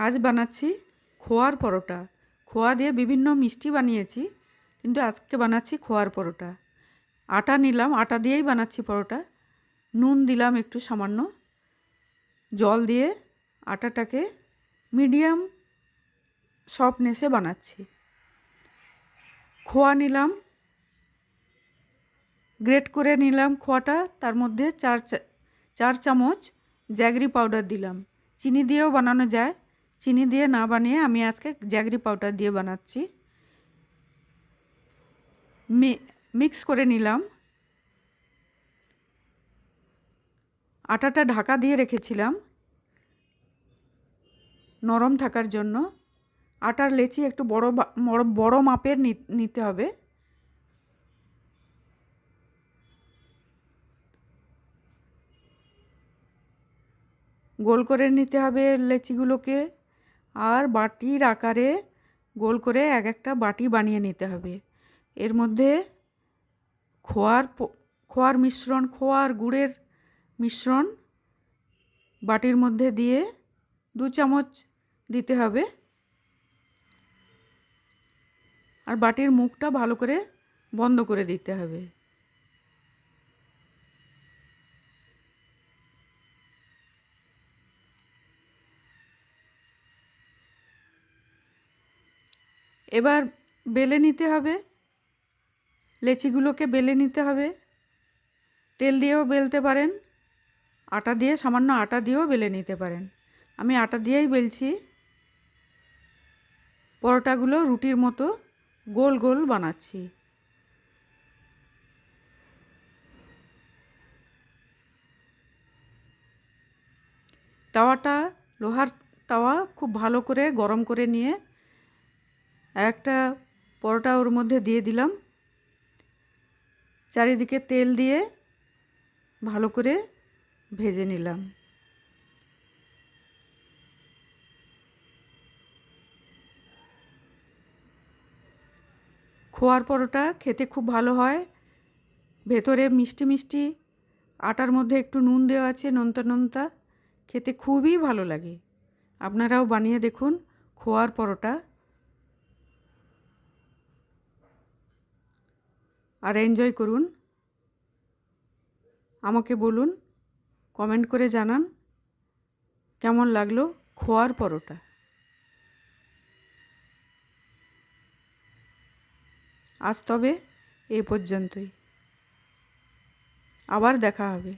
আজ বানাচ্ছি খোয়ার পরোটা। খোয়া দিয়ে বিভিন্ন মিষ্টি বানিয়েছি, কিন্তু আজকে বানাচ্ছি খোয়ার পরোটা। আটা নিলাম, আটা দিয়েই বানাচ্ছি পরোটা। নুন দিলাম একটু সামান্য, জল দিয়ে আটাটাকে মিডিয়াম সফটনেসে বানাচ্ছি। খোয়া নিলাম, গ্রেট করে নিলাম খোয়াটা, তার মধ্যে চার চামচ জ্যাগরি পাউডার দিলাম। চিনি দিয়েও বানানো যায়, চিনি দিয়ে না বানিয়ে আমি আজকে জ্যাগরি পাউডার দিয়ে বানাচ্ছি। মিক্স করে নিলাম। আটাটা ঢাকা দিয়ে রেখেছিলাম নরম থাকার জন্য। আটার লেচি একটু বড় মাপের নিতে হবে। গোল করে নিতে হবে লেচিগুলোকে, আর বাটির আকারে গোল করে এক একটা বাটি বানিয়ে নিতে হবে। এর মধ্যে খোয়ার মিশ্রণ, খোয়ার গুড়ের মিশ্রণ বাটির মধ্যে দিয়ে 2 চামচ দিতে হবে। আর বাটির মুখটা ভালো করে বন্ধ করে দিতে হবে। এবার বেলে নিতে হবে, লেচিগুলোকে বেলে নিতে হবে। তেল দিয়েও বেলতে পারেন, আটা দিয়ে, সামান্য আটা দিয়েও বেলে নিতে পারেন। আমি আটা দিয়েই বেলছি। পরোটাগুলো রুটির মতো গোল গোল বানাচ্ছি। তাওয়াটা লোহার তাওয়া খুব ভালো করে গরম করে নিয়ে একটা পরোটা ওর মধ্যে দিয়ে দিলাম। চারিদিকে তেল দিয়ে ভালো করে ভেজে নিলাম। খোয়ার পরোটা খেতে খুব ভালো হয়, ভেতরে মিষ্টি মিষ্টি, আটার মধ্যে একটু নুন দেওয়া আছে, নোনতা নোনতা, খেতে খুবই ভালো লাগে। আপনারাও বানিয়ে দেখুন খোয়ার পরোটা, আর এনজয় করুন। আমাকে বলুন, কমেন্ট করে জানান কেমন লাগলো খোয়ার পরোটা। আজ তবে এই পর্যন্তই, আবার দেখা হবে।